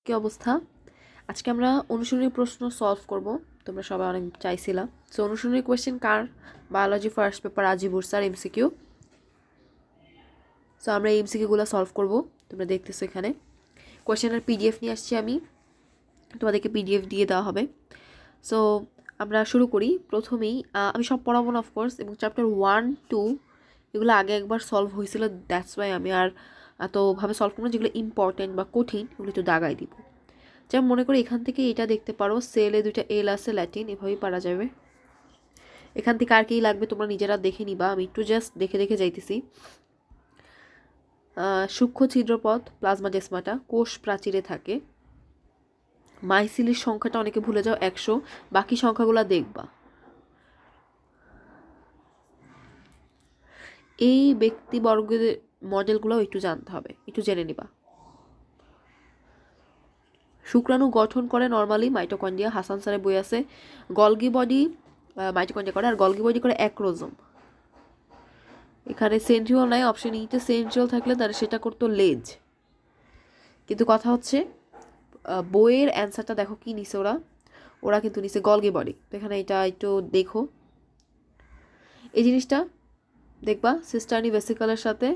কি অবস্থা? আজকে আমরা অনুশীলনী প্রশ্ন সলভ করব। তোমরা সবাই অনেক চাইছিলা। সো অনুশীলনী কোয়েশ্চেন কার? Biology first paper Ajibur sir MCQ. So আমরা এই এমসিকিউগুলো সলভ করব। তোমরা দেখতেছো এখানে কোয়েশ্চেনের পিডিএফ নিয়ে আসছি আমি, তোমাদেরকে পিডিএফ দিয়ে দেওয়া হবে। সো আমরা শুরু করি। প্রথমেই আমি সব পড়াবো না অফকোর্স, এবং চ্যাপ্টার 1-2 এগুলো আগে একবার সলভ হয়েছিল, দ্যাটস ওয়াই আমি আর এতভাবে সলভ করবো। যেগুলো ইম্পর্টেন্ট বা কঠিন ওগুলো একটু দাগাই দিব। যেমন মনে করি এখান থেকে এটা দেখতে পারো, সেলে দুইটা এল আছে ল্যাটিন, এভাবেই পারা যাবে। এখান থেকে আর কি লাগবে তোমরা নিজেরা দেখে নিবা, আমি একটু জাস্ট দেখে দেখে যাইতেছি। সূক্ষ্ম ছিদ্রপথ প্লাজমাডেসমাটা কোষ প্রাচীরে থাকে। মাইসিলির সংখ্যাটা অনেকে ভুলে যাও 100, বাকি সংখ্যাগুলো দেখবা। এই ব্যক্তিবর্গের মডেলগুলো একটু জানতে হবে, একটু জেনে নিবা। শুক্রাণু গঠন করে নর্মালি মাইটোকন্ড্রিয়া, হাসান স্যারের বই আছে। গলগি বডি মাইটোকন্ড্রিয়া করে, আর গলগি বডি করে অ্যাক্রোজোম। এখানে সেন্ট্রিওল নাই, অপশন ইতে সেন্ট্রিওল থাকলে তার সেটা করতো লেজ। কিন্তু কথা হচ্ছে বইয়ের অ্যান্সারটা দেখো কি নিছে ওরা কিন্তু নিছে গলগি বডি। তো এখানে এটা একটু দেখো, এই জিনিসটা দেখবা সিস্টার্নি ভেসিকলের সাথে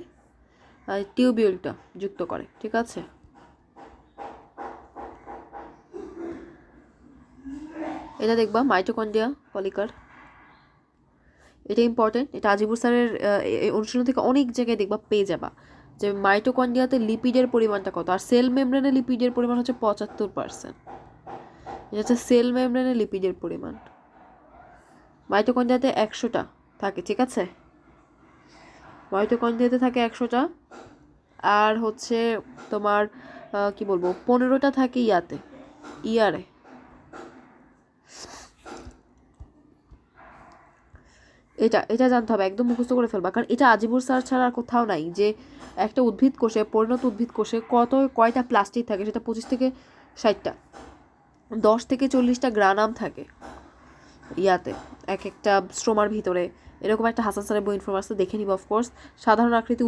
টিউবিউলটা যুক্ত করে, ঠিক আছে। এটা দেখবা মাইটোকন্ড্রিয়া পলিকার, এটা ইম্পর্টেন্ট। এটা আজিবুর স্যারের অনুশীলন থেকে অনেক জায়গায় দেখবা পেয়ে যাবা যে মাইটোকন্ড্রিয়াতে লিপিডের পরিমাণটা কত, আর সেল মেমব্রেনে লিপিডের পরিমাণ হচ্ছে 75%। এটা হচ্ছে সেল মেমব্রেনে লিপিডের পরিমাণ। মাইটোকন্ড্রিয়াতে 100টা থাকে, ঠিক আছে। মাইটোকন্ড্রিয়াতে থাকে 100টা, আর হচ্ছে তোমার কি বলবো 15টা থাকে ইয়ারে। এটা জানতে হবে, একদম মুখস্থ করে ফেলবা, কারণ এটা আজিবুর স্যার ছাড়া আর কোথাও নাই। যে একটা উদ্ভিদ কোষে, পরিণত উদ্ভিদ কোষে কয়টা প্লাস্টিক থাকে, সেটা 25 থেকে 60টা, 10 থেকে 40টা গ্রানাম থাকে ইয়াতে এক একটা স্ট্রোমার ভিতরে। এরকম একটা হাসান স্যারের বই ইনফরমেশন দেখে নিব অফকোর্স। সাধারণ আকৃতি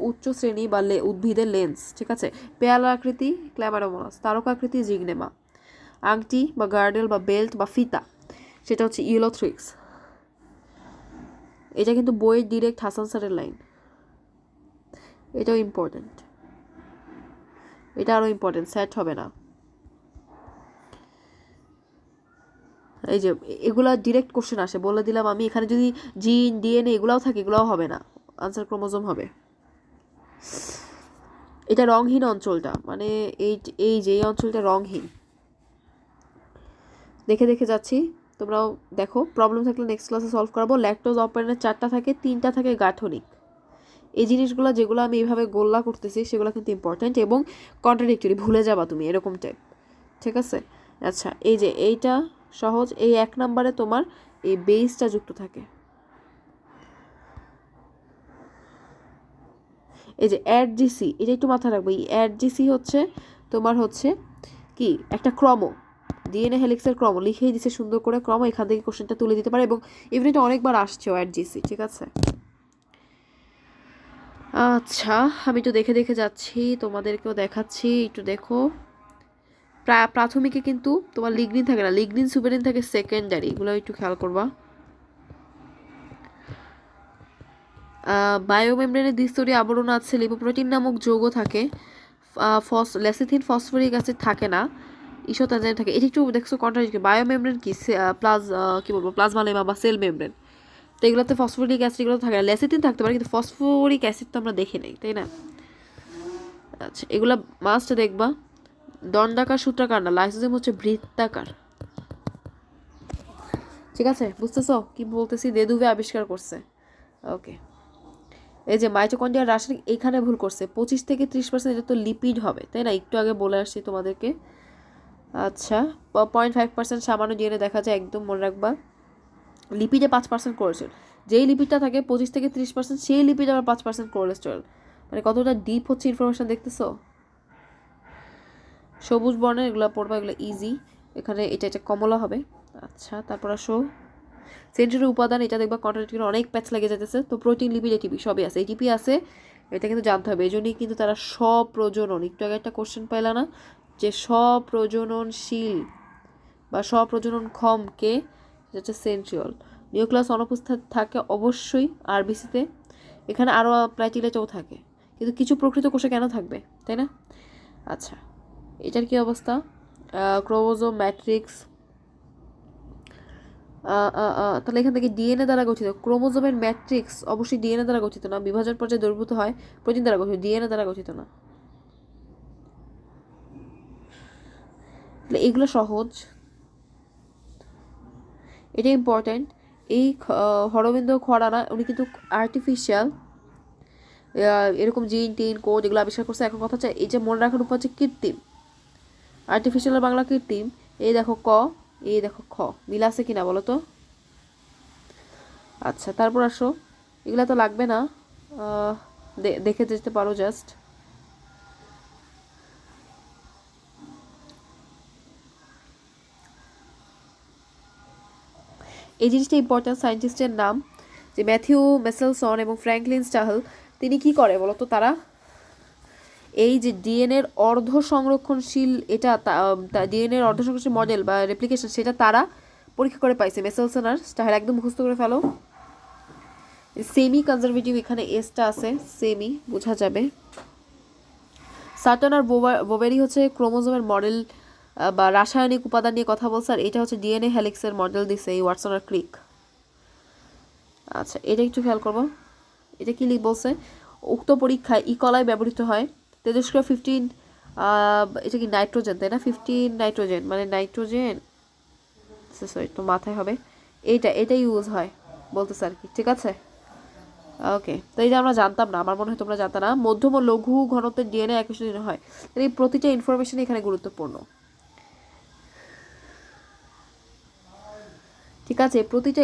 উচ্চ শ্রেণী বা উদ্ভিদের লেন্স, ঠিক আছে। পেয়ালা আকৃতি ক্ল্যামারোমোনাস, তারকা আকৃতি জিগনেমা। আংটি বা গার্ডেল বা বেল্ট বা ফিতা, সেটা হচ্ছে ইউলোথ্রিক্স। এটা কিন্তু বইয়ের ডিরেক্ট হাসান স্যারের লাইন। এটাও ইম্পর্টেন্ট, এটা আরও ইম্পর্টেন্ট, সেট হবে না। এই যে এগুলা ডিরেক্ট কোশ্চেন আসে, বলে দিলাম আমি। এখানে যদি জিন ডিএনএ এগুলাও থাকে, এগুলাও হবে না, আনসার ক্রোমোজোম হবে। এটা রংহীন অঞ্চলটা, মানে এই যে এই অঞ্চলটা রংহীন। দেখে দেখে যাচ্ছি, তোমরাও দেখো। প্রবলেম থাকলে নেক্সট ক্লাসে সলভ করাবো। ল্যাকটোজ অপারেন্টের 4টা থাকে, 3টা থাকে গাঠনিক। এই জিনিসগুলো যেগুলো আমি এইভাবে গোল্লা করতেছি সেগুলো কিন্তু ইম্পর্ট্যান্ট এবং কন্ট্রাডিক্টরি, ভুলে যাবা তুমি এরকম টাইপ, ঠিক আছে। আচ্ছা, এই যে এইটা সহজ। এই 1 নম্বরে তোমার এই বেসটা যুক্ত থাকে। এই যে অ্যাডজিসি, এটা একটু মাথায় রাখবো। এই অ্যাডজিসি হচ্ছে তোমার হচ্ছে কি একটা ক্রম, ডিএনএ হেলিক্সের ক্রম লিখেই দিছে সুন্দর করে ক্রম। এখান থেকে কোশ্চেনটা তুলে দিতে পারে, এবং ইভেন এটা অনেকবার আসছে অ্যাডজিসি, ঠিক আছে। আচ্ছা, আমি একটু দেখে দেখে যাচ্ছি, তোমাদেরকেও দেখাচ্ছি, একটু দেখো। প্রাথমিকে কিন্তু তোমার লিগনিন থাকে না, লিগনিন সুবেরিন থাকে সেকেন্ডারি, এগুলো একটু খেয়াল করবা। বায়োমেমব্রেনের দ্বিস্তরীয় আবরণ আছে, লিপোপ্রোটিন নামক যৌগ থাকে, লেসিথিন ফসফরিক অ্যাসিড থাকে না, ইসোতানজাইম থাকে। এটা একটু দেখছো কন্ট্রাডিক্টরি। বায়োমেমব্রেন কি কি বলবো প্লাজমা লেমা বা সেল মেমব্রেন, তো এগুলোতে ফসফরিক অ্যাসিড এগুলো থাকে না। লেসিথিন থাকতে পারে, কিন্তু ফসফরিক অ্যাসিড তো আমরা দেখি নাই, তাই না। আচ্ছা, এগুলা মাস্ট দেখবা। দণ্ডাকার সূত্রাকার না, লাইসোজোম হচ্ছে বৃত্তাকার, ঠিক আছে। বুঝতেছো কি বলতেছি? দেদুভে আবিষ্কার করছে, ওকে। এই যে মাইটোকন্ড্রিয়ার রাসায়নিক, এইখানে ভুল করছে, 25 থেকে 30%। এটা তো লিপিড হবে, তাই না, একটু আগে বলে আসছি তোমাদেরকে। আচ্ছা, 0.5% সামান্য ডিএনএ দেখা যায়, একদম মনে রাখবা। লিপিডে 5% কোলেস্টেরল, যেই লিপিডটা থাকে 25 থেকে 30%, সেই লিপিড আবার 5% কোলেস্টেরল। মানে কতটা ডিপ হচ্ছে ইনফরমেশন, দেখতেছো। সবুজ বর্ণের এগুলো পড়বা, এগুলো ইজি। এখানে এটা কমলা হবে। আচ্ছা, তারপর আসো সেন্ট্রাল উপাদান, এটা দেখবা কন্ট্রাডিক্টরি, অনেক প্যাচ লেগে যেতেছে। তো প্রোটিন, লিপিড, এটিপি সবই আছে, আছে, এটা কিন্তু জানতে হবে। এই জন্যই কিন্তু তারা স্বপ্রজনন, একটু আগে একটা কোশ্চেন পাইলা না, যে স্বপ্রজননশীল বা স্বপ্রজননক্ষমকে, যেটা হচ্ছে সেন্ট্রিওল। নিউক্লিয়াস অনুপস্থিত থাকে অবশ্যই আরবিসিতে, এখানে আরও প্ল্যাটিলেটেও থাকে, কিন্তু কিছু প্রকৃত কোষে কেন থাকবে, তাই না? আচ্ছা, এটার কি অবস্থা? ক্রোমোজোম ম্যাট্রিক্স, তাহলে এখান থেকে ডিএনএ দ্বারা গঠিত। ক্রোমোজোমের ম্যাট্রিক্স অবশ্যই ডিএনএ দ্বারা গঠিত না, বিভাজন পর্যায়ে দ্রবীভূত হয় প্রোটিন দ্বারা গঠিত, ডিএনএ দ্বারা গঠিত না। তাহলে এগুলো সহজ, এটা ইম্পর্ট্যান্ট। এই হরবিন্দ খরানা উনি কিন্তু আর্টিফিশিয়াল এরকম জিন টিন কোড এগুলো আবিষ্কার করছে। এখন কথা হচ্ছে এই যে মনে রাখার উপায় হচ্ছে কৃত্রিম, আর্টিফিশিয়াল বাংলা কৃত্রিম। এই দেখো ক, এই দেখো খ, মিল আছে কিনা বলো তো? আচ্ছা, তারপর আসো, এগুলো তো লাগবে না, দেখে যেতে পারো জাস্ট। এই জিনিসটা ইম্পর্টেন্ট। সায়েন্টিস্টের নাম যে ম্যাথিউ মেসেলসন এবং ফ্র্যাঙ্কলিন স্টাহল, তিনি কি করে বলো তো? তারা এই যে ডিএনএর অর্ধ সংরক্ষণশীল, এটা ডিএনএর অর্ধ সংরক্ষণশীল মডেল বা রেপ্লিকেশন, সেটা তারা পরীক্ষা করে পাইছে। মেসেলসন আর স্টাহল, একদম মুখস্থ করে ফেলো। সেমি কনজারভেটিভ, এখানে এসটা আছে, সেমি বোঝা যাবে। সার্টন আর বোবেরি হচ্ছে ক্রোমোজোমের মডেল বা রাসায়নিক উপাদান নিয়ে কথা বলছে, আর এটা হচ্ছে ডিএনএ হেলিক্সের মডেল দিছে এই ওয়াটসন আর ক্রিক। আচ্ছা, এটা একটু খেয়াল করবো, এটা কি বলছে? উক্ত পরীক্ষায় ইকলাই ব্যবহৃত হয়। তেজস্ক্রিয় 15, এটা কি নাইট্রোজেন, তাই না? 15 নাইট্রোজেন, মানে নাইট্রোজেন, সরি তো মাথায় হবে, এটা ইউজ হয় বলতেছে আর কি, ঠিক আছে? ওকে, তো এই যে আমরা জানতাম না, আমার মনে হয় তোমরা জানতা না, মধ্যম ও লঘু ঘনত্বের ডিএনএ একই সাথে হয়। এই প্রতিটা ইনফরমেশন এখানে গুরুত্বপূর্ণ, ঠিক আছে? প্রতিটা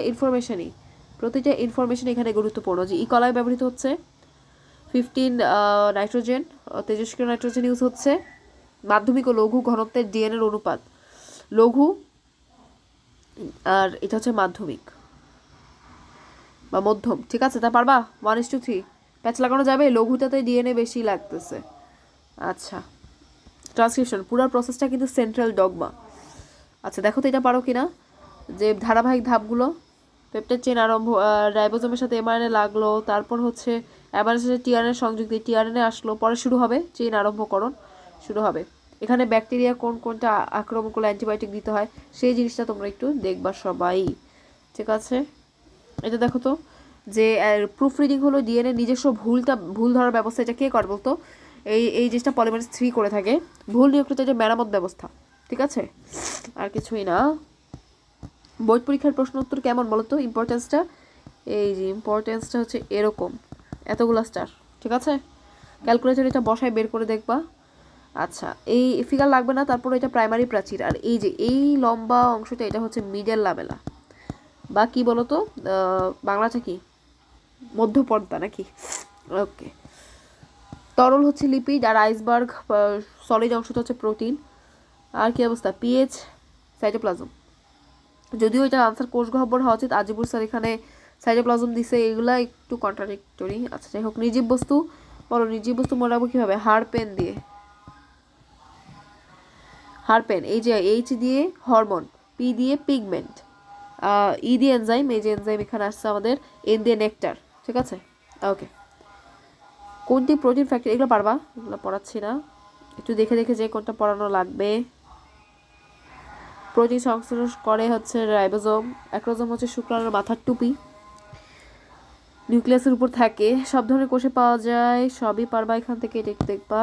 ইনফরমেশন এখানে গুরুত্বপূর্ণ। যে ইকলাই ব্যবহৃত হচ্ছে 15 নাইট্রোজেন, তেজস্ক্রিয় নাইট্রোজেন ইউজ হচ্ছে। মাধ্যমিক ও লঘু ঘনত্বের ডিএনএর অনুপাত লঘু, আর এটা হচ্ছে মাধ্যমিক বা মধ্যম, ঠিক আছে? তা পারবা? 1:3 প্যাচ লাগানো যাবে? লঘুটাতে ডিএনএ বেশি লাগতেছে। আচ্ছা, ট্রান্সক্রিপশন পুরো প্রসেসটা কিন্তু সেন্ট্রাল ডগমা। আচ্ছা, দেখো তো এটা পারো কিনা, যে ধারাবাহিক ধাপগুলো। পেপটাইড চেইন আরম্ভ, রাইবোজোমের সাথে এমআরএনএ লাগলো, তারপর হচ্ছে এমআরএনএর সাথে টিআরএনএ সংযোগ দিয়ে টিআরএনএ আসলো, পরে শুরু হবে চেইন আরম্ভকরণ, শুরু হবে। এখানে ব্যাকটেরিয়া কোনটা আক্রমণ করলে অ্যান্টিবায়োটিক দিতে হয়, সেই জিনিসটা তোমরা একটু দেখবা সবাই, ঠিক আছে? এটা দেখো তো, যে প্রুফ রিডিং হলো ডিএনএ নিজস্ব ভুল ধরার ব্যবস্থা। এটা কে করে বলতো? এই জিনিসটা পলিমারেজ 3 করে থাকে। ভুল নিউক্লিওটাইডের মেরামত ব্যবস্থা, ঠিক আছে? আর কিছুই না। বোর্ড পরীক্ষার প্রশ্ন উত্তর কেমন বলো তো? ইম্পর্টেন্সটা, এই যে ইম্পর্টেন্সটা হচ্ছে এরকম, এতগুলো স্টার, ঠিক আছে? ক্যালকুলেটর এটা বসায় বের করে দেখবা। আচ্ছা, এই ফিগার লাগবে না। তারপর এটা প্রাইমারি প্রাচীর, আর এই যে এই লম্বা অংশটা, এটা হচ্ছে মিডল লামেলা, বা কি বলতো, বাংলাটা কি, মধ্যপর্দা নাকি? ওকে, তরল হচ্ছে লিপিড, আর আইসবার্গ সলিড অংশটা হচ্ছে প্রোটিন। আর কি অবস্থা? PH, cytoplasm. যদিও এটা আনসার কোষ গহ্বর হওয়া উচিত, আজিবুর স্যার এখানে সাইটোপ্লাজম দিছে, এগুলা একটু কন্ট্রাডিক্টরি। আচ্ছা, যাই হোক, নির্জীব বস্তু বলো, নির্জীব বস্তু মনে রাখবো কীভাবে? হাড় পেন দিয়ে, হাড় পেন। এই যে এইচ দিয়ে হরমোন, পি দিয়ে পিগমেন্ট, ই দিয়ে এনজাইম, এই যে এনজাইম এখানে আসছে আমাদের, এন দিয়ে নেকটার, ঠিক আছে? ওকে, কোনটি প্রোটিন ফ্যাক্টর, এগুলো পারবা, এগুলো পড়াচ্ছি না, একটু দেখে দেখে যে কোনটা পড়ানো লাগবে। প্রোটিন সংশ্লেষ করে হচ্ছে রাইবোজোম, অ্যাক্রোজোম হচ্ছে শুক্রাণুর মাথার টুপি, নিউক্লিয়াসের উপর থাকে, সব ধরনের কোষে পাওয়া যায়, সবই পারবা এখান থেকে, এটা একটু দেখবা।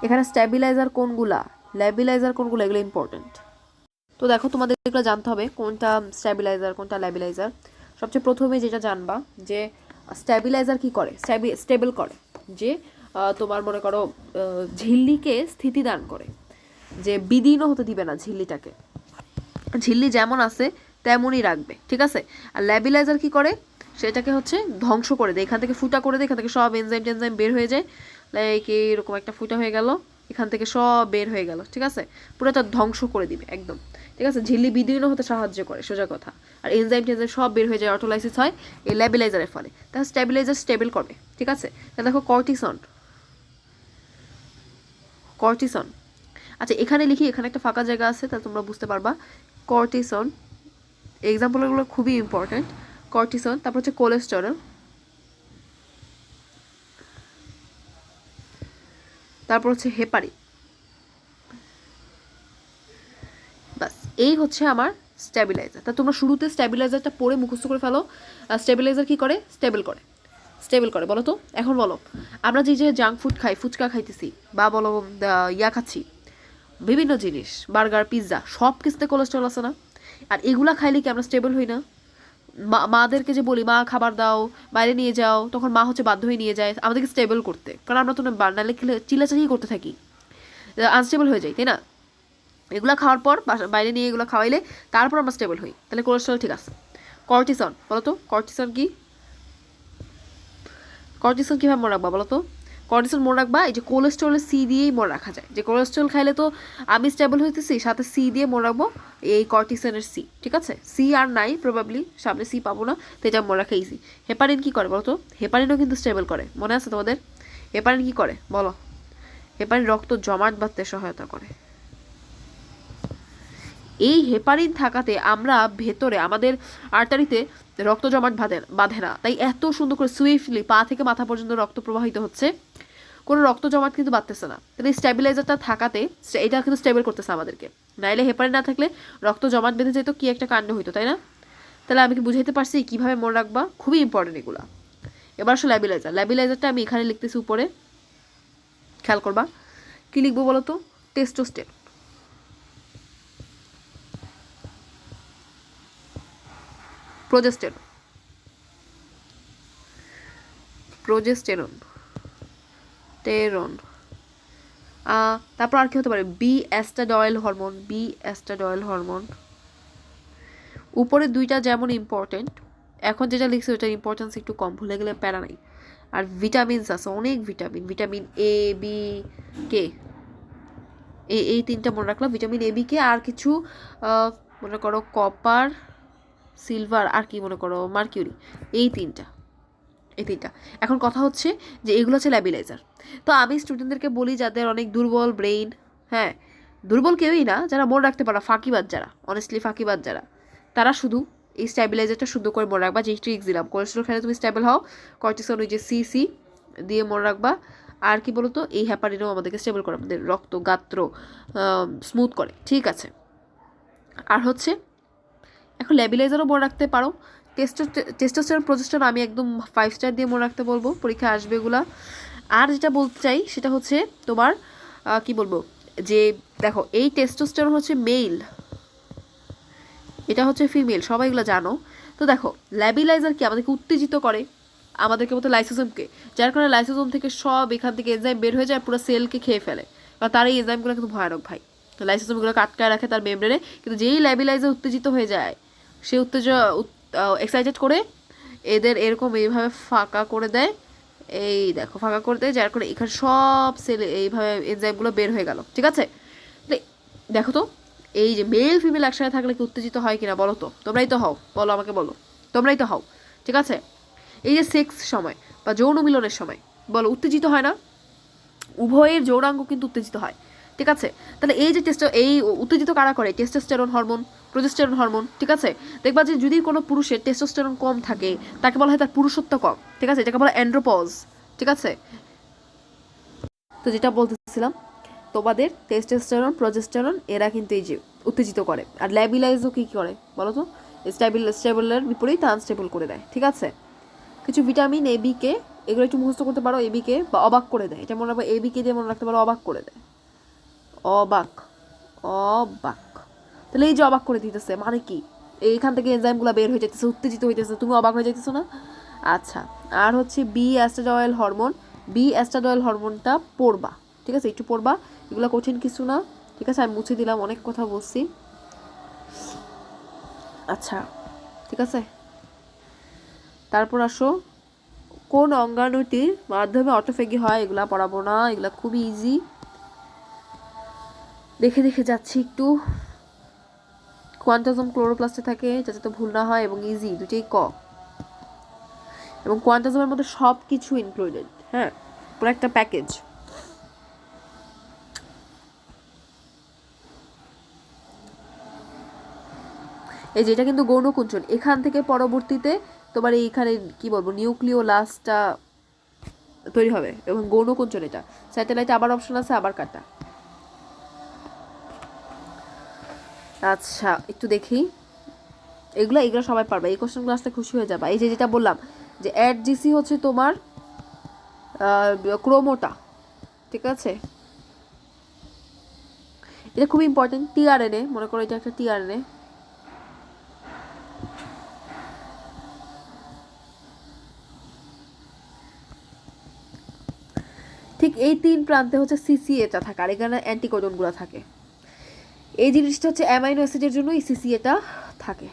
এখানে স্ট্যাবিলাইজার কোনগুলা, ল্যাবিলাইজার কোনগুলা, এগুলো ইম্পর্টেন্ট। তো দেখো, তোমাদের এগুলো জানতে হবে কোনটা স্ট্যাবিলাইজার কোনটা ল্যাবিলাইজার। সবচেয়ে প্রথমে যেটা জানবা, যে স্ট্যাবিলাইজার কি করে, স্টেবল করে, যে তোমার মনে করো ঝিল্লিকে স্থিতিদান করে, যে বিদীর্ণ হতে দিবে না ঝিল্লিটাকে, ঝিল্লি যেমন আছে তেমনই রাখবে, ঠিক আছে? আর ল্যাবিলাইজার কি করে, সেটাকে হচ্ছে ধ্বংস করে দেয়, এখান থেকে ফুটা করে দেয়, এখান থেকে সব এনজাইম টেনজাইম বের হয়ে যায়, লাইক এরকম একটা ফুটা হয়ে গেল, এখান থেকে সব বের হয়ে গেল, ঠিক আছে? পুরোটা ধ্বংস করে দিবে একদম, ঠিক আছে? ঝিল্লি বিদীর্ণ হতে সাহায্য করে, সোজা কথা। আর এনজাইম টেনজাইম সব বের হয়ে যায়, অটোলাইসিস হয় এই ল্যাবিলাইজারের ফলে। তাহলে স্টেবিলাইজার স্টেবল করবে, ঠিক আছে? তাহলে দেখো কর্টিসন, কর্টিসন। আচ্ছা এখানে লিখি, এখানে একটা ফাঁকা জায়গা আছে, তাহলে তোমরা বুঝতে পারবা। কর্টিসন, এক্সাম্পলগুলো খুবই ইম্পর্টেন্ট। কর্টিসন, তারপর হচ্ছে কোলেস্টেরল, তারপর হচ্ছে হেপারিন। বাস এই হচ্ছে আমার স্ট্যাবিলাইজার। তা তোমরা শুরুতে স্ট্যাবিলাইজারটা পড়ে মুখস্থ করে ফেলো। স্ট্যাবিলাইজার কি করে? স্টেবল করে বলো তো। এখন বলো, আমরা যে জাঙ্ক ফুড খাই, ফুচকা খাইতেছি, বা বলো ইয়া খাচ্ছি, বিভিন্ন জিনিস, বার্গার, পিৎজা, সব কিছুতে কোলেস্ট্রল আছে না? আর এগুলা খাইলে কি আমরা স্টেবল হই না? মাদেরকে যে বলি মা খাবার দাও, বাইরে নিয়ে যাও, তখন মা হচ্ছে বাধ্য হয়ে নিয়ে যায় আমাদেরকে স্টেবল করতে, কারণ আমরা তো নাহলে চিল্লাচালি করতে থাকি, আনস্টেবল হয়ে যাই, তাই না? এগুলো খাওয়ার পর বাইরে নিয়ে এগুলো খাওয়াইলে তারপর আমরা স্টেবল হই, তাহলে কোলেস্ট্রল ঠিক আছে। কর্টিসন, বলো তো কর্টিসন কি? কর্টিসন কীভাবে মনে রাখবা বলো তো? কর্টিসন মনে রাখবা এই যে কোলেস্ট্রলের সি দিয়েই মনে রাখা যায়, যে কোলেস্ট্রল খাইলে তো আমি স্টেবল হইতেছি, সাথে সি দিয়ে মনে রাখবো এই কর্টিসনের সি, ঠিক আছে? সি আর নাই প্রবাবলি, সামনে সি পাবো না, তো এটা মনে রাখা ইজি। হেপারিন কি করে বলো তো? হেপারিনও কিন্তু স্টেবল করে, মনে আছে তোমাদের? হেপারিন কি করে বলো? হেপারিন রক্ত জমাট বাঁধতে সহায়তা করে। এই হেপারিন থাকাতে আমরা ভেতরে আমাদের আর্টারিতে রক্ত জমাট বাঁধে না, তাই এত সুন্দর করে সুইফটলি পা থেকে মাথা পর্যন্ত রক্ত প্রবাহিত হচ্ছে, কোনো রক্ত জমাট কিন্তু বাঁধতেছে না। তাহলে স্টেবিলাইজারটা থাকাতে এটা কিন্তু স্টেবল করতেছে আমাদেরকে। নাইলে হেপারিন না থাকলে রক্ত জমাট বেঁধে যেত, কি একটা কাণ্ড হইতো, তাই না? তাহলে আমি কি বুঝাইতে পারছি কীভাবে মনে রাখবা? খুবই ইম্পর্টেন্ট এগুলা। এবার আসো ল্যাবিলাইজারটা আমি এখানে লিখতেছি উপরে, খেয়াল করবা। কি লিখবো বলো তো? টেস্টোস্টেরন, প্রোজেস্টেরন, টেরন, তারপর আর কি হতে পারে? B estradiol hormone. উপরে দুইটা যেমন ইম্পর্টেন্ট, এখন যেটা লিখছে ওইটার ইম্পর্টেন্স একটু কম, ভুলে গেলে প্যারা নাই। আর ভিটামিনস আছে অনেক, ভিটামিন এ বি কে, এই তিনটা মনে রাখলাম। ভিটামিন এ বি কে, আর কিছু মনে করো কপার, সিলভার, আর কি মনে করো মার্কিউরি, এই তিনটা। এখন কথা হচ্ছে যে এগুলো হচ্ছে ল্যাবিলাইজার। তো আমি স্টুডেন্টদেরকে বলি যাদের অনেক দুর্বল ব্রেইন, হ্যাঁ দুর্বল কেউই না, যারা মনে রাখতে পারো, ফাঁকিবাজ যারা, অনেস্টলি ফাঁকিবাজ যারা, তারা শুধু এই স্ট্যাবিলাইজারটা শুদ্ধ করে মনে রাখবা। যে ট্রিক্স দিলাম, কোলেস্ট্রল খেলে তুমি স্টেবল হও, কর্টিসন ওই যে সি দিয়ে মনে রাখবা। আর কি বলতো, এই হ্যাপারিনও আমাদেরকে স্টেবল করে, আমাদের রক্ত গাত্র স্মুথ করে, ঠিক আছে? আর হচ্ছে এখন ল্যাবিলাইজারও মনে রাখতে পারো। টেস্টোস্টেরন, প্রজেস্টেরন আমি একদম 5 স্টার দিয়ে মনে রাখতে বলবো, পরীক্ষায় আসবে এগুলা। আর যেটা বলতে চাই সেটা হচ্ছে তোমার কি বলবো, যে দেখো এই টেস্টোস্টেরন হচ্ছে মেল, এটা হচ্ছে ফিমেল, সবাই এগুলো জানো। তো দেখো ল্যাবিলাইজার কি আমাদেরকে উত্তেজিত করে, আমাদেরকে মতো লাইসোজোমকে, যার কারণে লাইসোজোম থেকে সব এখান থেকে এনজাইম বের হয়ে যায়, পুরো সেলকে খেয়ে ফেলে, কারণ তার এই এনজাইমগুলো কিন্তু ভয়ানক ভাই। লাইসোজোমগুলোকে আটকায় রাখে তার মেমব্রেনে, কিন্তু যেই ল্যাবিলাইজার উত্তেজিত হয়ে যায়, সে এক্সাইটেড করে এদের এরকম এইভাবে ফাঁকা করে দেয়, এই দেখো ফাঁকা করে দেয়, যার কারণে এখানে সব সেল এইভাবে এনজাইমগুলো বের হয়ে গেল, ঠিক আছে? দেখো তো এই যে মেল ফিমেল একসাথে থাকলে কি উত্তেজিত হয় কিনা বলো তো? তোমরাই তো হও, বলো আমাকে বলো, তোমরাই তো হও, ঠিক আছে? এই যে সেক্স সময় বা যৌন মিলনের সময় বলো উত্তেজিত হয় না? উভয়ের যৌনাঙ্গ কিন্তু উত্তেজিত হয়, ঠিক আছে? তাহলে এই যে এই উত্তেজিত কারা করে? টেস্টোস্টেরন হরমোন, প্রোজেস্টেরন হরমোন, ঠিক আছে? দেখবা যে যদি কোনো পুরুষের টেস্টোস্টেরন কম থাকে, তাকে বলা হয় তার পুরুষত্ব কম, ঠিক আছে? এটাকে বলা অ্যান্ড্রোপজ, ঠিক আছে? তো যেটা বলতেছিলাম, তোমাদের টেস্টোস্টেরন, প্রোজেস্টেরন এরা কিন্তু এই যে উত্তেজিত করে। আর ল্যাবিলাইজও কী করে বলো তো? স্টেবলের বিপরীত আনস্টেবল করে দেয়, ঠিক আছে? কিছু ভিটামিন এ বি কে, এগুলো একটু মুখস্থ করতে পারো। এবি কে বা অবাক করে দেয়, এটা মনে রাখবো, এবি কে দিয়ে মনে রাখতে পারো, অবাক করে দেয়, অবাক। তাহলে এই যে অবাক করে দিতেছে মানে কি? এইখান থেকে এনজাইমগুলো বের হয়ে যেতেছে, উত্তেজিত হইতেছে, তুমি অবাক হয়ে যেতেছো না? আচ্ছা, আর হচ্ছে বি অ্যাস্টাডয়েল হরমোনটা পড়বা, ঠিক আছে? একটু পড়বা, এগুলো কঠিন কিছু না, ঠিক আছে? আমি মুছে দিলাম, অনেক কথা বলছি। আচ্ছা, ঠিক আছে। তারপর আসো, কোন অঙ্গাণুটির মাধ্যমে অটোফেগি হয়, এগুলা পড়াবো না, এগুলা খুবই ইজি, দেখে যাচ্ছি একটু। কোয়ান্টাজম ক্লোরোপ্লাস্টে থাকে, যাতে তো ভুল না হয়, এবং ইজি দুটোই ক, এবং কোয়ান্টাজমের মধ্যে সব কিছু ইনক্লুডেড, হ্যাঁ, পুরো একটা প্যাকেজ। এই যে এটা কিন্তু গৌণ কুঞ্চন, এখান থেকে পরবর্তীতে তোমার এইখানে কি বলবো নিউক্লিওলাসটা তৈরি হবে এবং গৌণ কুঞ্চন এটা। স্যাটেলাইটে আবার অপশন আছে আবার কাটা। আচ্ছা একটু দেখি, এগুলো সবাই পারবে, এই কোশ্চেনগুলো আসলে খুশি হয়ে যাবে। এই যে যেটা বললাম যে অ্যাডজিসি হচ্ছে তোমার ক্রোমোটা, ঠিক আছে, এটা খুব ইম্পর্টেন্ট। টিআরএনএ মনে করো, এটা একটা টিআরএনএ। ঠিক এই 3 প্রান্তে হচ্ছে সিসিএটা থাকে, আর এখানে অ্যান্টিকোডনগুলো থাকে। এই জিনিসটা হচ্ছে অ্যামাইনো অ্যাসিডের জন্য এই সিসিএটা থাকে।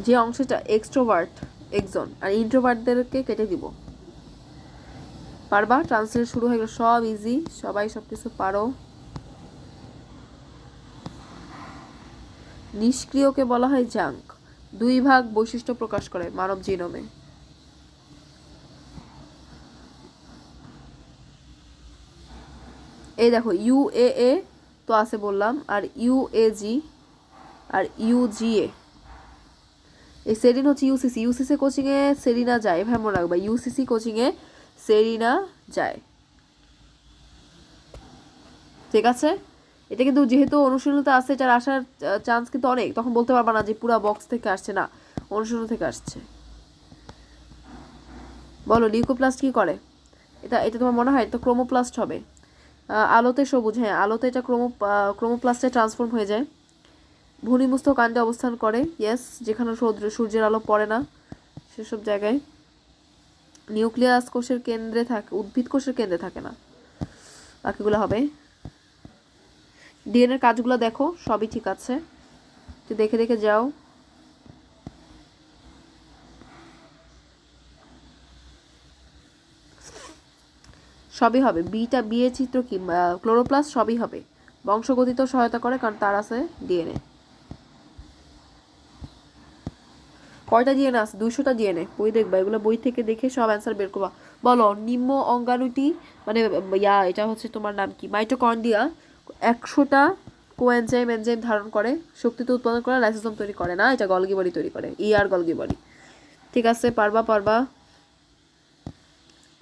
যে অংশটা এক্সট্রোভার্ট এক্সন আর ইন্ট্রোভার্টদেরকে কেটে দিব। পারবা? ট্রান্সলেট শুরু হয়ে গেল, সব ইজি, সবাই সব কিছু পারো। নিষ্ক্রিয়কে বলা হয় জাঙ্ক, 2 ভাগ বৈশিষ্ট্য প্রকাশ করে মানব জিনোমে। এই দেখো ইউএএ তো আছে বললাম, আর ইউএজি আর ইউজিএ। এই সেরিন হচ্ছে ইউসিসি, ইউসিসি কোচিংয়ে সেরিনা যায়, এভাবে মনে রাখবা, ইউসিসি কোচিংয়ে সেরিনা যায়, ঠিক আছে। এটা কিন্তু যেহেতু অনুশীলনীতে আছে, এটার আসার চান্স কিন্তু অনেক, তখন বলতে পারবা না যে পুরো বক্স থেকে আসছে, না অনুশীলন থেকে আসছে। বলো লিউকোপ্লাস্ট কি করে? এটা এটা তোমার মনে হয় এটা ক্রোমোপ্লাস্ট হবে। আলোতে সবুজ, হ্যাঁ আলোতে এটা ক্রোমোপ্লাস্টে ট্রান্সফর্ম হয়ে যায়। ভূমিমস্থ কাণ্ডে অবস্থান করে, ইয়েস, যেখানে সূর্যের আলো পড়ে না সেসব জায়গায়। নিউক্লিয়াস কোষের কেন্দ্রে থাকে, উদ্ভিদ কোষের কেন্দ্রে থাকে না। বাকিগুলো হবে। ডিএনএর কাজগুলো দেখো, সবই ঠিক আছে, একটু দেখে দেখে যাও। সবই হবে। বিয়ে চিত্র কি ক্লোরোপ্লাস্ট, সবই হবে। বংশগতিতেও সহায়তা করে কারণ তার আছে ডিএনএ। কয়টা ডিএনএ আছে? 200টা ডিএনএ। বই দেখবা, এগুলো বই থেকে দেখে সব অ্যান্সার বের করবা। বলো নিম্ন অঙ্গাণুটি মানে এটা হচ্ছে তোমার নাম কি, মাইটোকন্ড্রিয়া 100টা এনজাইম ধারণ করে, শক্তিতে উৎপাদন করে, লাইসোসোম তৈরি করে না, এটা গলগি বডি তৈরি করে, গলগি বডি। ঠিক আছে, পারবা।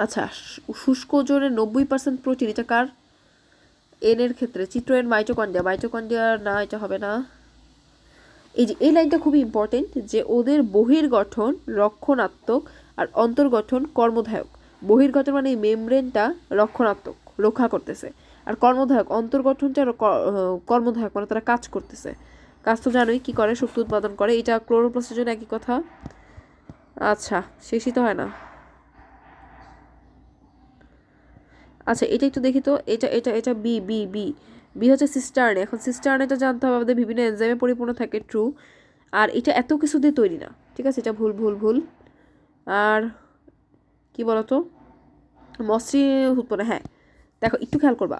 আচ্ছা, শুষ্ক ওজনের 90% প্রোটিন, এটা কার? এর ক্ষেত্রে চিত্র এর মাইটোকন্ড্রিয়া না, এটা হবে না। এই যে এই লাইনটা খুবই ইম্পর্টেন্ট, যে ওদের বহির্গঠন রক্ষণাত্মক আর অন্তর্গঠন কর্মধায়ক। বহির্গঠন মানে এই মেমব্রেনটা রক্ষণাত্মক, রক্ষা করতেছে, আর কর্মধায়ক অন্তর্গঠনটা কর্মধায়ক মানে তারা কাজ করতেছে। কাজ তো জানোই কি করে, শক্তি উৎপাদন করে। এটা ক্লোরোপ্লাস্টের জন্য একই কথা। আচ্ছা, শেষই তো হয় না। আচ্ছা এটা একটু দেখি তো, এটা বি বি বি বি হচ্ছে সিস্টার্নে। এখন সিস্টার্নেটা জানতে হবে আমাদের বিভিন্ন এনজাইমে পরিপূর্ণ থাকে, ট্রু। আর এটা এত কিছু দিয়ে তৈরি না, ঠিক আছে, এটা ভুল। আর কি বলতো, মসৃণ উৎপন্ন, হ্যাঁ দেখো একটু খেয়াল করবা,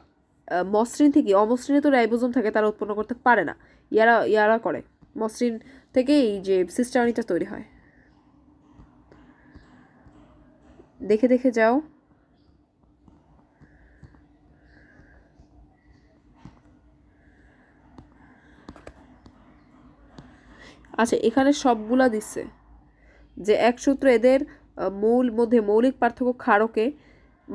মসৃণ থেকে অমসৃণে তো রাইবোজোম থাকে, তারা উৎপন্ন করতে পারে না, ইয়ারা করে। মসৃণ থেকে এই যে সিস্টার্নিটা তৈরি হয়। দেখে দেখে যাও। আচ্ছা এখানে সবগুলা দিচ্ছে যে এক সূত্র এদের মৌলিক পার্থক্য ক্ষারকে,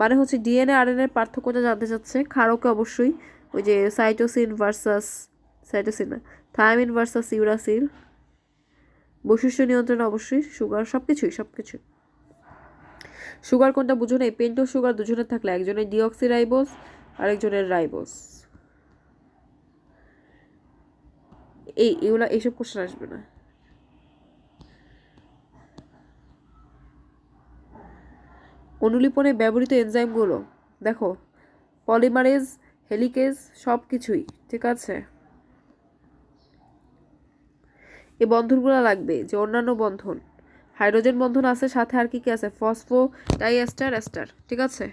মানে হচ্ছে ডিএনএ আর এন এর পার্থক্যটা জানতে চাচ্ছে। ক্ষারকে অবশ্যই ওই যে সাইটোসিন না, থায়ামিন ভার্সাস ইউরাসিল। বৈশিষ্ট্য নিয়ন্ত্রণ অবশ্যই সুগার, সব কিছুই। সুগার কোনটা বুঝো না, পেন্টো সুগার দুজনের থাকলে একজনের ডিঅক্সিরাইবোজ আর একজনের রাইবোজ। এইসব কোশ্চেন আসবে না। অনুলিপনে ব্যবহৃত এনজাইমগুলো দেখো, পলিমারেজ, হেলিকেজ, সব কিছুই ঠিক আছে। এই বন্ধনগুলো লাগবে, যে অন্যান্য বন্ধন, হাইড্রোজেন বন্ধন আছে সাথে, আর কি আছে, ফসফো ডাইএস্টার এস্টার, ঠিক আছে।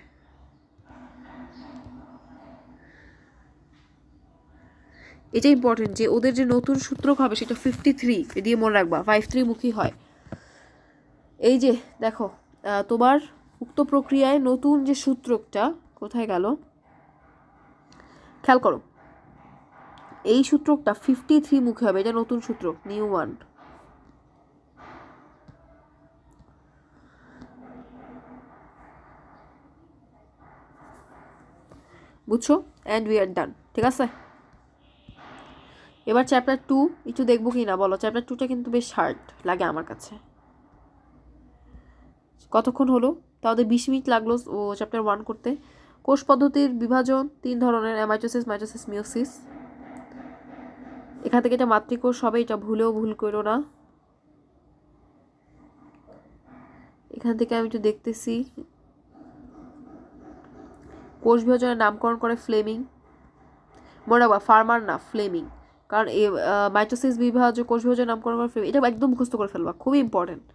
এটা ইম্পর্টেন্ট যে ওদের যে নতুন সূত্রক হবে সেটা 53 দিয়ে মনে রাখবা, 53 মুখী হয়। এই যে দেখো তোমার উক্ত প্রক্রিয়ায় নতুন যে সূত্রকটা কোথায় গেল, খেয়াল করো, এই সূত্রটা 53 মুখে হবে, এটা নতুন সূত্র, নিউ ওয়ান। বুঝছো? অ্যান্ড উই আর ডান। ঠিক আছে, এবার চ্যাপ্টার 2 একটু দেখবো কি না বলো? চ্যাপ্টার 2টা কিন্তু বেশ হার্ড লাগে আমার কাছে। কতক্ষণ হলো? তাহলে 20 মিনিট লাগলো ও চ্যাপ্টার 1 করতে। কোষ পদ্ধতির বিভাজন 3 ধরনের, মাইটোসিস, মাইটোসিস, মিওসিস। এখান থেকে এটা মাতৃকোষ হবে, এটা ভুলেও ভুল করো না। এখান থেকে আমি একটু দেখতেছি, কোষ বিভাজনের নামকরণ করে ফ্লেমিং। মনে রাখবা ফার্মার না, ফ্লেমিং, কারণ এই মাইটোসিস বিভাজন, কোষ বিভাজনের নামকরণ করে ফ্লেমিং, এটা একদম মুখস্থ করে ফেলবা, খুবই ইম্পর্টেন্ট।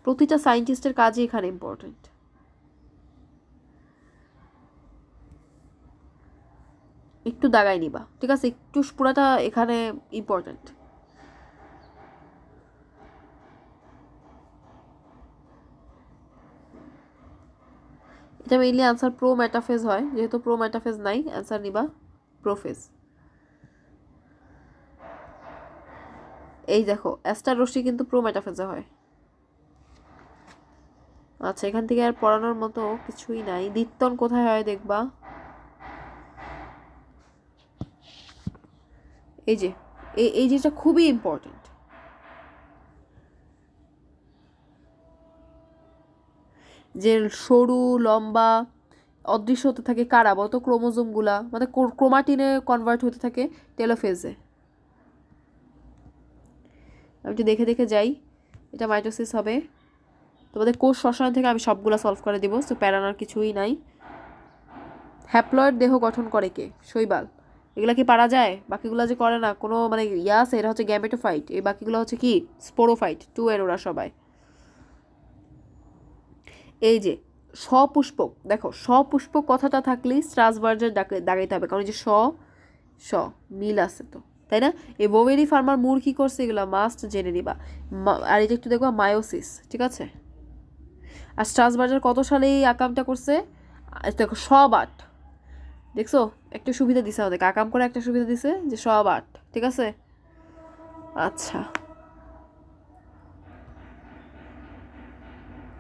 প্রতিটা সায়েন্টিস্টের কাজই এখানে ইম্পর্টেন্ট। একটু দাগাই নিবা, ঠিক আছে? একটু পুরাটা এখানে ইম্পর্টেন্ট। এটা মেইনলি অ্যান্সার প্রো মেটাফেজ হয়, যেহেতু প্রো মেটাফেজ নাই, অ্যান্সার নিবা প্রোফেজ। এই দেখো অ্যাস্টার রশ্মি কিন্তু প্রো মেটাফেজে হয়। আচ্ছা, এখান থেকে আর পড়ানোর মতো কিছুই নাই। দ্বিতন কোথায় হয় দেখবা, এই যে এই জিনিসটা খুবই ইম্পর্টেন্ট। যে সরু লম্বা অদৃশ্য হতে থাকে কারা বলতো? ক্রোমোজোমগুলা, মানে ক্রোমাটিনে কনভার্ট হতে থাকে টেলোফেজে। আমি একটু দেখে দেখে যাই। এটা মাইটোসিস হবে। তোমাদের কোষ রসায়ন থেকে আমি সবগুলা সলভ করে দিব, সো প্যারানোর কিছুই নাই। হ্যাপ্লয়েড দেহ গঠন করে কে? শৈবাল। এগুলা কি পারা যায়? বাকিগুলো যে করে না, কোনো মানে ইয়া আছে? এরা হচ্ছে গ্যামেটোফাইট, এই বাকিগুলো হচ্ছে কি স্পোরোফাইট, 2 এর ওরা সবাই। এই যে সপুষ্পক, দেখো সপুষ্পক কথাটা থাকলেই স্ট্রাসবার্গের দাগাইতে হবে, কারণ এই যে স মিল আছে তো, তাই না? এই বোভেরি ফার্মার মুর কি করছে, এগুলো মাস্ট জেনে নিবা। আর এটা একটু দেখবা মায়োসিস, ঠিক আছে? আর স্ট্রাসবার্গের কত সালে এই আকামটা করছে? দেখো সব 8, দেখছো? একটা সুবিধা দিছে আমাদের, আকাম করে একটা সুবিধা দিছে যে সব 8, ঠিক আছে? আচ্ছা,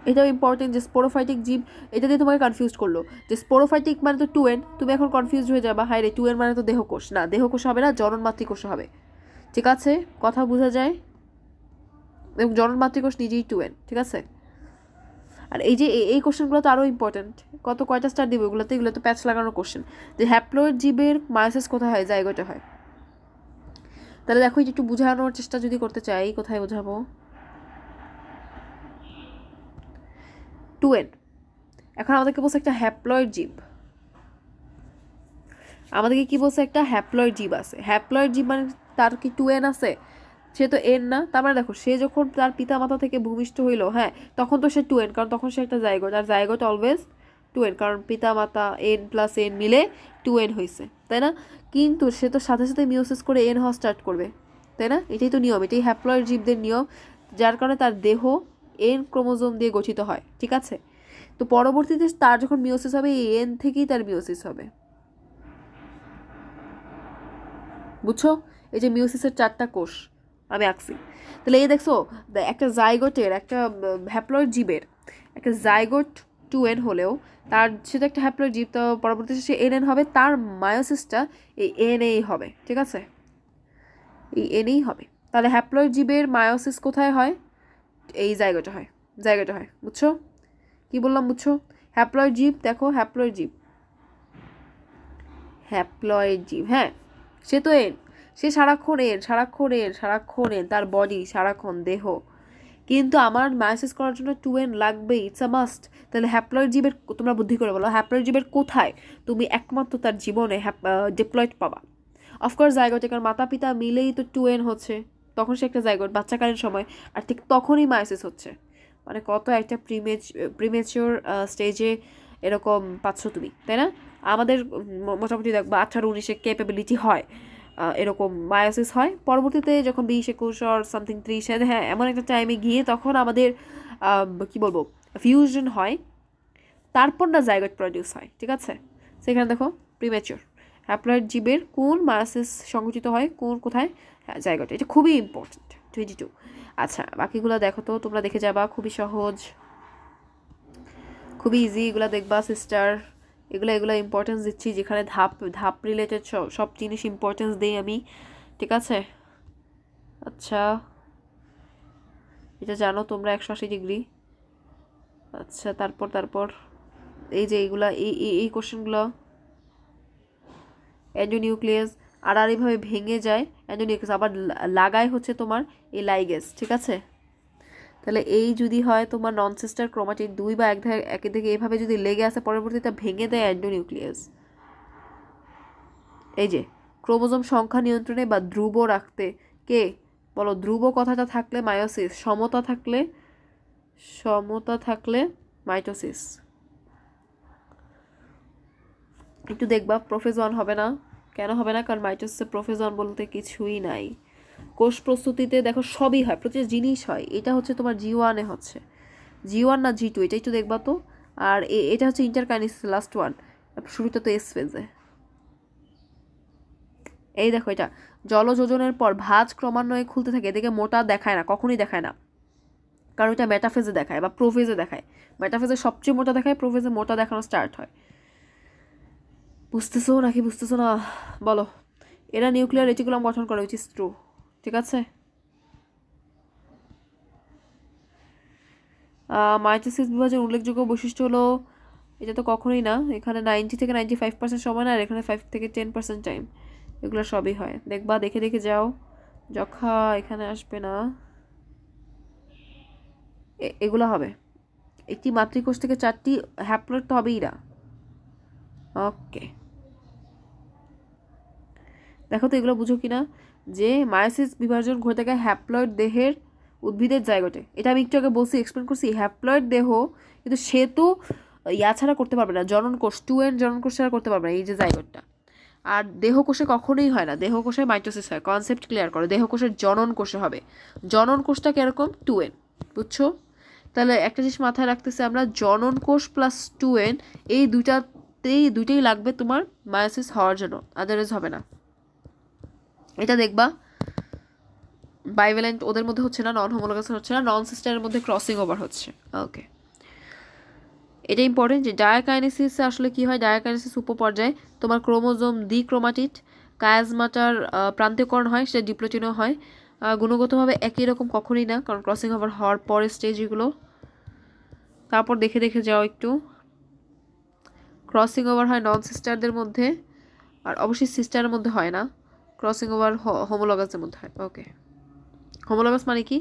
এটাও ইম্পর্টেন্ট যে স্পোরোফাইটিক জীব, এটা দিয়ে তোমাকে কনফিউজ করলো যে স্পোরোফাইটিক মানে তো 2n, তুমি এখন কনফিউজ হয়ে যাবা, হাই রে 2n মানে তো দেহকোষ, না দেহকোষ হবে না, জনন মাতৃকোষ হবে। ঠিক আছে, কথা বোঝা যায়? এবং জনন মাতৃকোষ নিজেই 2n, ঠিক আছে? আর এই যে এই কোশ্চেনগুলো তো আরও ইম্পর্টেন্ট, কয়টা স্টার দিব এগুলোতে? এগুলো তো প্যাচ লাগানোর কোশ্চেন, যে হ্যাপ্লয়েড জীবের মায়োসিস কোথায় হয়? জাইগোটে হয়। তাহলে দেখো একটু বোঝানোর চেষ্টা যদি করতে চাই, কোথায় বোঝাবো? 2n। এখন আমাদেরকে বলছে একটা হ্যাপ্লয়েড জীব, আমাদেরকে কি বলছে? একটা হ্যাপ্লয়েড জীব আছে। হ্যাপ্লয়েড জীব মানে তার কি 2n আছে? সে তো n না। তার মানে দেখো, সে যখন তার পিতা মাতা থেকে ভূমিষ্ঠ হইলো, হ্যাঁ, তখন তো সে 2n, কারণ তখন সে একটা জাইগোট, আর জাইগোট অলওয়েজ 2n, কারণ পিতা মাতা n+n মিলে 2n হয়েছে, তাই না? কিন্তু সে তো সাথে সাথে মিওসিস করে n হওয়া স্টার্ট করবে, তাই না? এটাই তো নিয়ম, এটাই হ্যাপ্লয়েড জীবদের নিয়ম, যার কারণে তার দেহ n ক্রোমোজোম দিয়ে গঠিত হয়, ঠিক আছে? তো পরবর্তীতে তার যখন মিওসিস হবে, এই n থেকেই তার মিওসিস হবে। বুঝছো? এই যে মিওসিসের 4টা কোষ আমি আঁকছি, তাহলে এই দেখছো একটা জাইগোটের, একটা হ্যাপ্লয়েড জীবের একটা জাইগোট 2n হলেও তার, সে তো একটা হ্যাপ্লয়েড জীব, তো পরবর্তীতে সে nn হবে, তার মায়োসিসটা এই nই হবে, ঠিক আছে? এই nই হবে। তাহলে হ্যাপ্লয়েড জীবের মায়োসিস কোথায় হয়? এই জায়গাটা হয়, জায়গাটা হয়। বুঝছো কি বললাম? বুঝছো? হ্যাপ্লয়েড জীব, দেখো হ্যাপ্লয়েড জীব, হ্যাপ্লয়েড জীব, হ্যাঁ, সে তো সে সারাক্ষণ তার বডি সারাক্ষণ দেহ, কিন্তু আমার মায়োসিস করার জন্য 2n লাগবেই, ইটস আ মাস্ট। তাহলে হ্যাপ্লয়েড জীবের, তোমরা বুদ্ধি করে বলো, হ্যাপ্লয়েড জীবের কোথায় তুমি একমাত্র তার জীবনে ডিপ্লয়েড পাবা? অফকোর্স জাইগোটে, কারণ মাতা পিতা মিলেই তো 2n হচ্ছে, তখন সে একটা জাইগোট বাচ্চাকালীন সময়, আর ঠিক তখনই মায়োসিস হচ্ছে। মানে কত একটা প্রিমেচিওর স্টেজে এরকম পাচ্ছ তুমি, তাই না? আমাদের মোটামুটি দেখবা 18-19 ক্যাপেবিলিটি হয়, এরকম মায়োসিস হয়। পরবর্তীতে যখন 20-21 আর সামথিং 30, হ্যাঁ, এমন একটা টাইমে গিয়ে তখন আমাদের কি বলবো, ফিউশন হয়, তারপর না জাইগোট প্রডিউস হয়, ঠিক আছে? সেখানে দেখো প্রিমেচিওর, হ্যাপ্লয়েড জীবের কোন মায়োসিস সংঘটিত হয় কোথায়? হ্যাঁ, জায়গাটা। এটা খুবই ইম্পর্টেন্ট। 22। আচ্ছা, বাকিগুলো দেখো তো, তোমরা দেখে যাবা, খুবই সহজ, খুবই ইজি। এগুলো দেখবা সিস্টার, এগুলো ইম্পর্টেন্স দিচ্ছি, যেখানে ধাপ রিলেটেড সব জিনিস ইম্পর্টেন্স দিই আমি, ঠিক আছে? আচ্ছা, এটা জানো তোমরা 180 ডিগ্রি। আচ্ছা, তারপর এই যে এইগুলা এই কোশ্চেনগুলো, অ্যান্ডোনিউক্লিয়াস আড়াআড়িভাবে ভেঙে যায়, অ্যান্ডোনিউক্লিয়াস আবার লাগায় হচ্ছে তোমার এই লাইগেস, ঠিক আছে? তাহলে এই যদি হয় তোমার নন সিস্টার ক্রোমাটিড, দুই বা একের দিকে এভাবে যদি লেগে আসে, পরবর্তীতে ভেঙে দেয় অ্যান্ডোনিউক্লিয়াস। এই যে ক্রোমোজোম সংখ্যা নিয়ন্ত্রণে বা ধ্রুব রাখতে কে বলো? ধ্রুব কথাটা থাকলে মায়োসিস, সমতা থাকলে মাইটোসিস। একটু দেখবা, প্রোফেজ 1 হবে না। কেন হবে না? কারণ মাইটোসিসে প্রোফেজ 1 বলতে কিছুই নাই। কোষ প্রস্তুতিতে দেখো সবই হয়, প্রতিটা জিনিস হয়। এটা হচ্ছে তোমার G1-এ হচ্ছে, G1 না G2, এটা একটু দেখবা তো। আর এটা হচ্ছে ইন্টারকাইনেসিস, লাস্ট ওয়ান, শুরুতে তো এস ফেজে। এই দেখো, এটা জলযোজনের পর ভাঁজ ক্রমান্বয়ে খুলতে থাকে, এদিকে মোটা দেখায় না, কখনই দেখায় না, কারণ এটা মেটাফেজে দেখায় বা প্রোফেজে দেখায়। মেটাফেজে সবচেয়ে মোটা দেখায়, প্রোফেজে মোটা দেখানো স্টার্ট হয়। বুঝতেছো নাকি বুঝতেছো না বলো? এরা নিউক্লিয়ার রেটিকুলাম গঠন করে, উইচ ইজ ট্রু, ঠিক আছে? মাইটোসিস বিভাজন উল্লেখযোগ্য বৈশিষ্ট্য হলো, এটা তো কখনোই না, এখানে 90 থেকে 95% সময় না, আর এখানে 5 থেকে 10% টাইম। এগুলো সবই হয়, দেখবা, দেখে যাও। যখা এখানে আসবে না, এগুলো হবে। একটি মাতৃকোষ থেকে 4টি হ্যাপ্লয়েড তো হবেই না। ওকে, দেখো তো এগুলো বুঝো কিনা, যে মায়োসিস বিভাজন ঘটে থাকে হ্যাপ্লয়েড দেহের উদ্ভিদের জায়গাতে। এটা আমি একটু আগে বলছি, এক্সপ্লেন করছি, হ্যাপ্লয়েড দেহ, কিন্তু সে তো ছাড়া করতে পারবে না, জননকোষ 2n জননকোষ ছাড়া করতে পারবে না এই যে জায়গাটা। আর দেহকোষে কখনোই হয় না, দেহকোষে মাইটোসিস হয়। কনসেপ্ট ক্লিয়ার করো, দেহকোষের জনন কোষে হবে। জনন কোষটা কিরকম? 2n, বুঝছো? তাহলে একটা জিনিস মাথায় রাখতেছে আমরা, জনন কোষ প্লাস 2n, এই দুইটাই লাগবে তোমার মায়োসিস হওয়ার জন্য, আদারওয়াইজ হবে না। এটা দেখবা, বাইভ্যালেন্ট ওদের মধ্যে হচ্ছে না, নন হোমোলোগাস হচ্ছে না, নন সিস্টারের মধ্যে ক্রসিং ওভার হচ্ছে। ওকে, এটা ইম্পর্টেন্ট যে ডায়াকাইনেসিস আসলে কি হয়। ডায়াকাইনেসিস উপপর্যায়ে তোমার ক্রোমোজোম দ্বিক্রোমাটিড কায়াজমাটার প্রান্তীয়করণ হয়, সেটা ডিপ্লোটিনও হয়। গুণগতভাবে একই রকম কখনোই না, কারণ ক্রসিং ওভার হওয়ার পরের স্টেজ এগুলো। তারপর দেখে যাও একটু, ক্রসিং ওভার হয় নন সিস্টারদের মধ্যে, আর অবশ্যই সিস্টারের মধ্যে হয় না। ক্রসিং ওভার হোমোলগাসের মধ্যে হয়। ওকে, হোমোলগাস মানে কি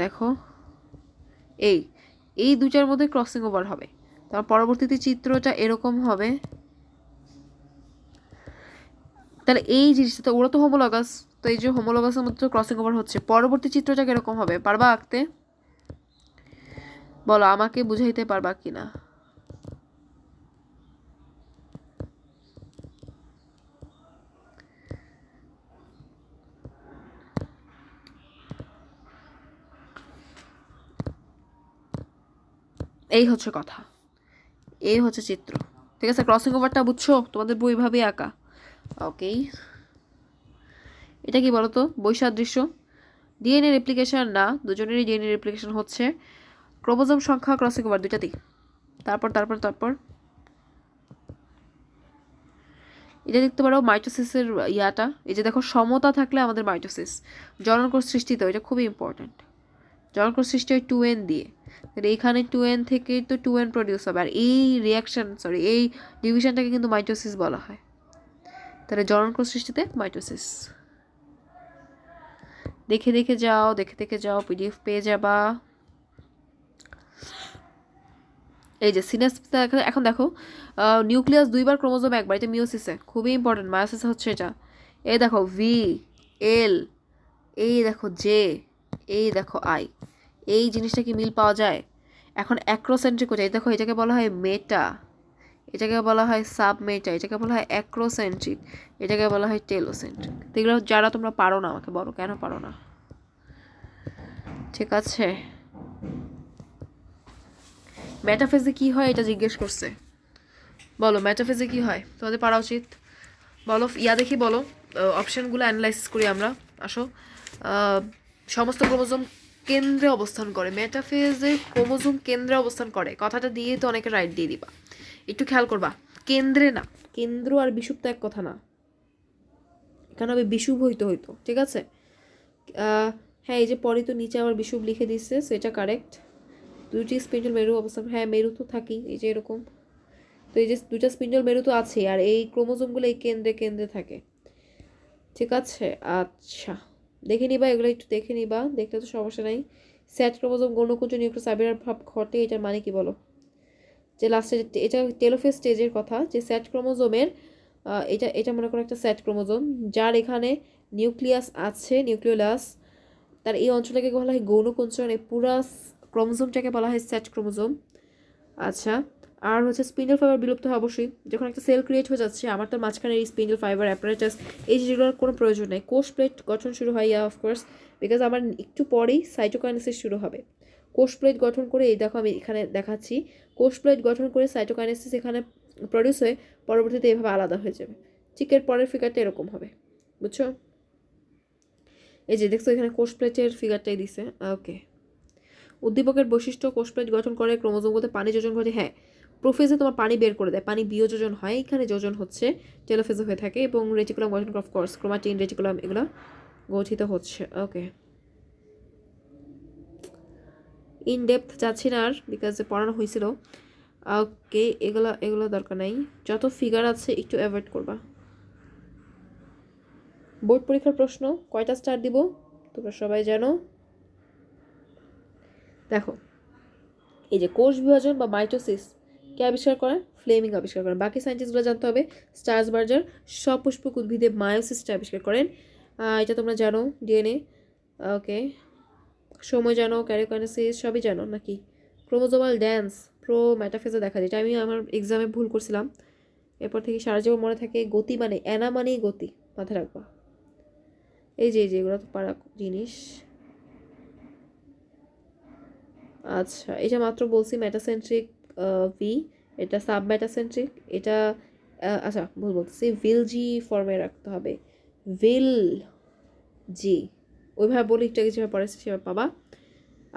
দেখো, এই দুইটার মধ্যে ক্রসিং ওভার হবে। তার পরবর্তীতে চিত্রটা এরকম হবে। তাহলে এই জিনিসটা তো, ওরা তো হোমোলগাস, তো এই যে হোমোলগাসের মধ্যে ক্রসিং ওভার হচ্ছে, পরবর্তী চিত্রটা কিরকম হবে পারবা আঁকতে? বলো, আমাকে বুঝাইতে পারবা কিনা? এই হচ্ছে কথা, এই হচ্ছে চিত্র, ঠিক আছে? ক্রসিং ওভারটা বুঝছো? তোমাদের বই ভাবেই আঁকা। ওকে, এটা কি বলো তো? বৈসাদৃশ্য, ডিএনএ রেপ্লিকেশন না, দুজনেরই ডিএনএ রেপ্লিকেশন হচ্ছে। ক্রোমোজোম সংখ্যা, ক্রসিং ওভার, দুইটাতেই। তারপর এটা দেখতে পারো মাইটোসিসের ইয়াটা, এই যে দেখো, সমতা থাকলে আমাদের মাইটোসিস। জননকোষ সৃষ্টিতে, এটা খুবই ইম্পর্ট্যান্ট। জননকোষ সৃষ্টি হয় 2n দিয়ে, তাহলে এইখানে 2n থেকে তো 2n প্রডিউস হবে, আর এই এই ডিভিশনটাকে কিন্তু মাইটোসিস বলা হয়। তাহলে জননকোষ সৃষ্টিতে মাইটোসিস। দেখে যাও, পিডিএফ পেয়ে যাবা। এই যে সিনাপসিস, এখন দেখো, নিউক্লিয়াস দুইবার, ক্রোমোজোম একবার, এটা মিওসিসে, খুবই ইম্পর্টেন্ট। মায়োসিসে হচ্ছে এটা। এই দেখো ভি, এল, এই দেখো জে, এই দেখো আই, এই জিনিসটা কি মিল পাওয়া যায়? এখন অ্যাক্রোসেন্ট্রিক হচ্ছে, এই দেখো, এটাকে বলা হয় মেটা, এটাকে বলা হয় সাবমেটা, এটাকে বলা হয় অ্যাক্রোসেন্ট্রিক, এটাকে বলা হয় টেলোসেন্ট্রিক। এগুলো যারা তোমরা পারো না, আমাকে বলো কেন পারো না, ঠিক আছে? মেটাফেজে কি হয় এটা জিজ্ঞেস করছে। বলো মেটাফিজে কি হয় তোমাদের পারা উচিত বলো দেখি বলো অপশনগুলো অ্যানালাইসিস করি আমরা আসো সমস্ত ক্রোমোজোম কেন্দ্রে অবস্থান করে মেটাফেজে ক্রোমোজোম কেন্দ্রে অবস্থান করে কথাটা দিয়ে তো অনেকে রাইট দিয়ে দিবা একটু খেয়াল করবা কেন্দ্রে না কেন্দ্র আর বিষুব তো এক কথা না এখানে হবে বিষুব হইতো ঠিক আছে হ্যাঁ এই যে পরে তো নিচে আবার বিষুব লিখে দিচ্ছে সেটা কারেক্ট দুটি স্পিন্ডল মেরু অবস্থান হ্যাঁ মেরু তো থাকি এই যে এরকম তো এই যে দুটা স্পিন্ডল মেরু তো আছে আর এই ক্রোমোজোমগুলো এই কেন্দ্রে থাকে ঠিক আছে আচ্ছা দেখে নিবা এগুলো একটু দেখে নিবা দেখলে তো সমস্যা নাই স্যাট ক্রোমোজোম গৌণকুঞ্জ নিউক্লিয়াস আবির্ভাব ঘটে এটার মানে কি বলো যে লাস্টে এটা টেলোফেজ স্টেজের কথা যে স্যাট ক্রোমোজোমের এটা মনে করো একটা স্যাট ক্রোমোজোম যার এখানে নিউক্লিয়াস আছে নিউক্লিওলাস তার এই অঞ্চলটাকে বলা হয় গৌণকুঞ্জ এই পুরা ক্রোমোজোমটাকে বলা হয় স্যাট ক্রোমোজোম আচ্ছা আর হচ্ছে স্পিন্ডল ফাইবার বিলুপ্ত হয় অবশ্যই যখন একটা সেল ক্রিয়েট হয়ে যাচ্ছে আমার তো মাঝখানে এই স্পিন্ডল ফাইবার অ্যাপারেটাস এই জিনিসগুলোর কোনো প্রয়োজন নেই কোষ প্লেট গঠন শুরু হয় অফকোর্স বিকজ আমার একটু পরেই সাইটোকাইনেসিস শুরু হবে কোষ প্লেট গঠন করে এই দেখো আমি এখানে দেখাচ্ছি কোষ প্লেট গঠন করে সাইটোকাইনেসিস এখানে প্রডিউস হয়ে পরবর্তীতে এভাবে আলাদা হয়ে যাবে ঠিক এর পরের ফিগারটা এরকম হবে বুঝছো এই যে দেখছো এখানে কোষ প্লেটের ফিগারটাই দিছে ওকে উদ্দীপকের বৈশিষ্ট্য কোষ প্লেট গঠন করে ক্রোমোজোমগুলোতে পানি যোজন ঘটে হ্যাঁ প্রোফেজে তোমার পানি বের করে দেয় পানি বিয়োজন হয় এখানে যোজন হচ্ছে টেলোফেজে হয়ে থাকে এবং রেটিকুলাম গঠন অফকোর্স ক্রোমাটিন রেটিকুলাম এগুলো গঠিত হচ্ছে ওকে ইন ডেপথ যাচ্ছি না আর বিকজ পড়ানো হয়েছিল ওকে এগুলো দরকার নাই যত ফিগার আছে একটু অ্যাভয়েড করবা বোর্ড পরীক্ষার প্রশ্ন কয়টা স্টার দিব তোমরা সবাই জানো দেখো এই যে কোষ বিভাজন বা মাইটোসিস কে আবিষ্কার করে ফ্লেমিং আবিষ্কার করেন বাকি সায়েন্টিস্টগুলো জানতে হবে স্টার্সবার্জার সপুষ্পক উদ্ভিদে মায়োসিসটা আবিষ্কার করেন এটা তোমরা জানো ডিএনএ ওকে সময় জানো ক্যারিওকাইনেসিস সবই জানো নাকি ক্রোমোজোমাল ড্যান্স প্রো মেটাফেজে দেখা যায় এটা আমি আমার এক্সামে ভুল করছিলাম এরপর থেকে সারা জীবন মনে থাকে গতি মানে অ্যানা মানেই গতি মাথায় রাখবা এই যে এগুলো তো পারা জিনিস আচ্ছা এটা মাত্র বলছি মেটাসেন্ট্রিক ভি এটা সাব মেটাসেন্ট্রিক এটা আচ্ছা ভুল বলতেছি ভিল জি ফর্মে রাখতে হবে ভিল জি ওইভাবে বলি একটু আগে যেভাবে পড়েছে সেভাবে পাবা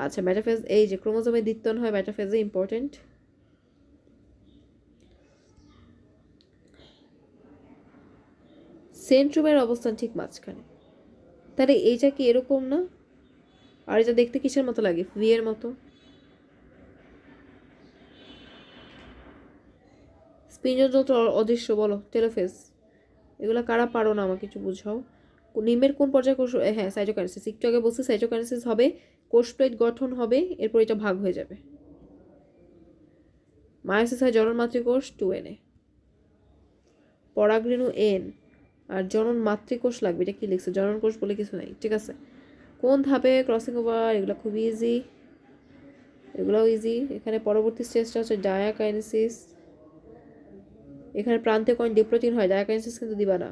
আচ্ছা মেটাফেজ এই যে ক্রোমোজোমে দ্বিত্বন হয় মেটাফেজে ইম্পর্টেন্ট সেন্ট্রোমের অবস্থান ঠিক মাঝখানে তাহলে এইটা কি এরকম না আর এটা দেখতে কিসের মতো লাগে ভি এর মতো স্পিঞ্জন যন্ত্র অদৃশ্য বলো টেলোফেজ এগুলো কারা পারো না আমাকে কিছু বুঝাও নিমের কোন পর্যায়ে কোষ হ্যাঁ সাইটোকাইনেসিস একটু আগে বলছি সাইটোকাইনেসিস হবে কোষ প্লেট গঠন হবে এরপর এটা ভাগ হয়ে যাবে মায়োসিস হয় জনন মাতৃকোষ 2Na পরাগরেণু N আর জনন মাতৃকোষ লাগবে এটা কি লিখছে জনন কোষ বলে কিছু নাই ঠিক আছে কোন ধাপে ক্রসিং ওভার এগুলো খুবই ইজি এগুলোও ইজি এখানে পরবর্তী স্টেজটা হচ্ছে ডায়াকাইনেসিস এখানে প্রান্তে কয়েন ডিপ্রোটিন হয় ডায়াকাইনেসিস কিন্তু দিবা না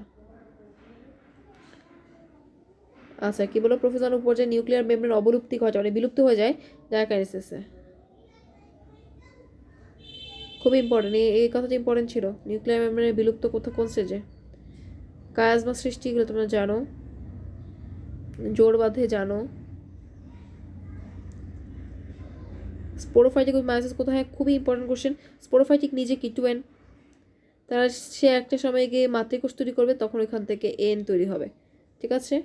আচ্ছা কি বলো প্রোফেশন পর্যায়ে নিউক্লিয়ার মেমব্রেন অবলুপ্তি ঘটে মানে বিলুপ্ত হয়ে যায় ডায়াকাইনেসিসে খুব ইম্পর্টেন্ট এই কথাটা ইম্পর্টেন্ট ছিল নিউক্লিয়ার মেমব্রেনের বিলুপ্ত কোন স্টেজে কায়াজমা সৃষ্টি এগুলো তোমরা জানো জোর বাঁধে জানো স্পোরোফাইটিক মায়োসিস কোথায় খুবই ইম্পর্টেন্ট কোশ্চেন স্পোরোফাইটিক নিজে কি 2N তারা সে একটা সময় গিয়ে মাতৃকোষ তৈরি করবে তখন ওইখান থেকে N তৈরি হবে ঠিক আছে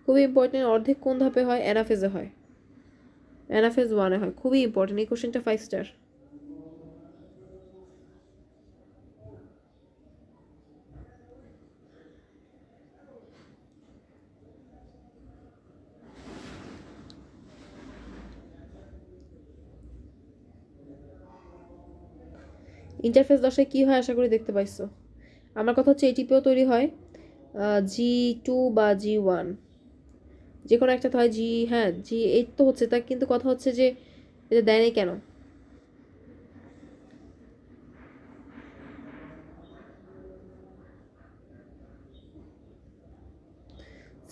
খুবই ইম্পর্টেন্ট অর্ধেক কোন ধাপে হয় অ্যানাফেজে হয় অ্যানাফেজ 1-এ হয় খুবই ইম্পর্টেন্ট এই কোশ্চেনটা 5 স্টার ইন্টারফেস দশায় কী হয় আশা করি দেখতে পাইছো আমার কথা হচ্ছে এটিপিও তৈরি হয় G2 বা G1 যে কোনো একটা হয় জি হ্যাঁ G8 তো হচ্ছে তা কিন্তু কথা হচ্ছে যে এটা দেয় নাই কেন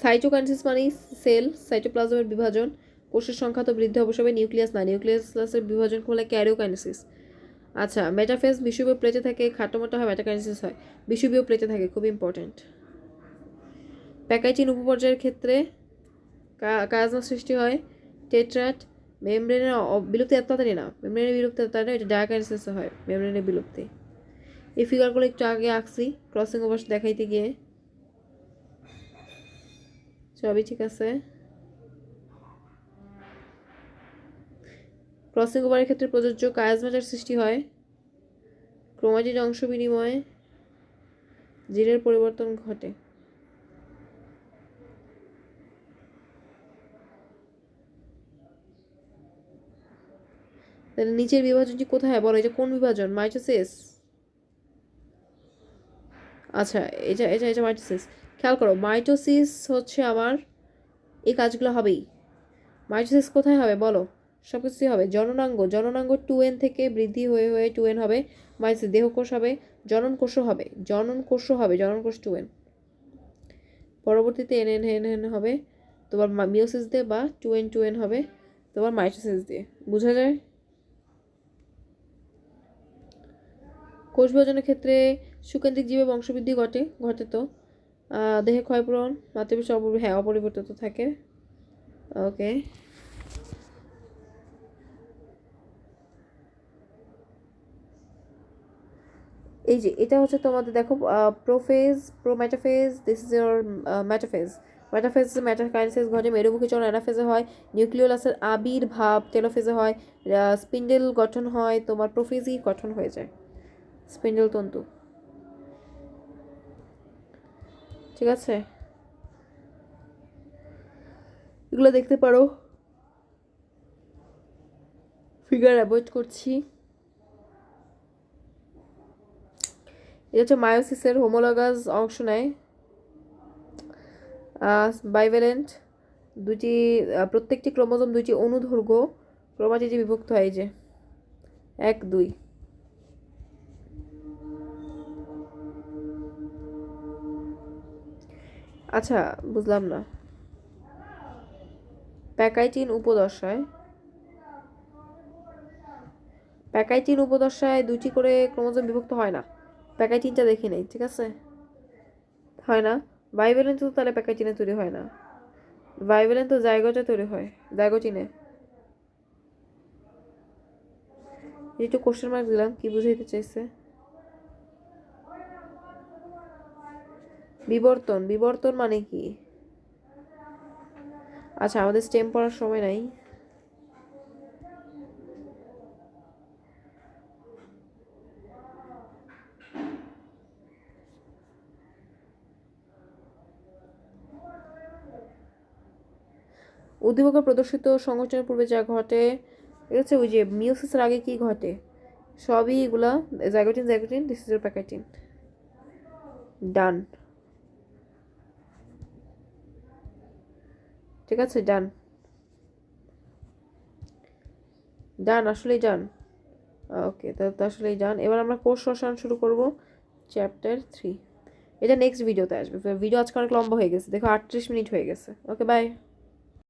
সাইটোকাইনেসিস মানে সেল সাইটোপ্লাজমের বিভাজন কোষের সংখ্যা তো বৃদ্ধি অবশ্যই, নিউক্লিয়াস না, নিউক্লিয়াসের বিভাজন করলে ক্যারিওকাইনেসিস। আচ্ছা, মেটাফেজ বিষুবীয় প্লেটে থাকে, খাটোমোটা হয় মেটাকাইনেসিস হয়, বিষুবীয় প্লেটে থাকে, খুব ইম্পর্টেন্ট। প্যাকাইটিন উপপর্যায়ের ক্ষেত্রে কাজমা সৃষ্টি হয়, টেট্রাট, মেমব্রেনের বিলুপ্তি এত তাড়াতাড়ি না, মেমব্রেনের বিলুপ্তি এত তাড়াতাড়ি, এটা ডায়াকাইনেসিসে হয়, মেমব্রেনের বিলুপ্তি। এই ফিগারগুলো একটু আগে আঁকছি ক্রসিং ওভার দেখাইতে গিয়ে, সবই ঠিক আছে। ক্রসিং ওভারের ক্ষেত্রে প্রযোজ্য কায়াজমাটার সৃষ্টি হয়, ক্রোমাটিড অংশ বিনিময়ে জিনের পরিবর্তন ঘটে। তাহলে নিচের বিভাজনটি কোথায় হয় বলো, এটা কোন বিভাজন? মাইটোসিস। আচ্ছা, এটা এটা এটা মাইটোসিস। খেয়াল করো, মাইটোসিস হচ্ছে আমার এই কাজগুলো হবেই। মাইটোসিস কোথায় হবে বলো? সব কিছুই হবে। জননাঙ্গ 2n থেকে বৃদ্ধি হয়ে হয়ে 2n হবে। মাইটোসিস দেহকোষ হবে, জননকোষও হবে, জননকোষ 2n। পরবর্তীতে n হবে তোমার মিওসিস দিয়ে, বা 2n হবে তোমার মাইটোসিস দিয়ে। বোঝা যায়? কোষ বিভাজনের ক্ষেত্রে সুকেন্দ্রিক জীবে বংশবৃদ্ধি ঘটে তো দেহে ক্ষয়পূরণ, মাতৃপোষ অপরিবর্তিত থাকে। ওকে, এই যে এটা হচ্ছে তোমাদের দেখো prophase, prometaphase, this is your metaphase. মেটাফেজে মেটাকাইনেসিস ঘটে, মেরুমুখী চলন অ্যানাফেজে হয়, নিউক্লিওলাসের আবির্ভাব টেলোফেজে হয়, স্পিন্ডেল গঠন হয়, তোমার প্রোফেজই গঠন হয়ে যায়, স্পিন্ডেল তন্তু। ঠিক আছে, এগুলো দেখতে পারো, ফিগার অ্যাভয়েড করছি। এটা হচ্ছে মায়োসিসের হোমোলগাস অংশ নেয়, বাইভ্যালেন্ট দুটি, প্রত্যেকটি ক্রোমোজোম দুইটি অনুদৈর্ঘ্য ক্রোমাটিডে বিভক্ত হয়, এই যে 1 2। আচ্ছা, বুঝলাম না, প্যাকাইটিন উপদশায় দুটি করে ক্রোমোজোম বিভক্ত হয় না, প্যাকাইটিনটা দেখি নেই, ঠিক আছে, হয় না। বাইভ্যালেন্ট তো তাহলে প্যাকাইটিনে তৈরি হয় না, বাইভ্যালেন্ট তো জাইগোটে তৈরি হয়, জাইগোটিনে। একটু কোশ্চেন মার্ক দিলাম, কি বুঝাইতে চাইছে? বিবর্তন মানে কি? আচ্ছা, আমাদের স্টেম পড়ার সময় নাই। উদ্দীপকের প্রদর্শিত সংঘটনের পূর্বে যা ঘটে, এটা হচ্ছে ওই যে মিওসিসের আগে কি ঘটে, সবই এগুলা জাইগোটিন, দিস ইজ প্যাকাইটিন। ডান, ঠিক আছে, ডান আসলেই ডান। ওকে, তাহলে তো আসলেই ডান। এবার আমরা কোষ রসায়ন শুরু করব, চ্যাপ্টার 3। এটা নেক্সট ভিডিওতে আসবে, ভিডিও আজকে অনেক লম্বা হয়ে গেছে, দেখো 38 মিনিট হয়ে গেছে। ওকে, বাই।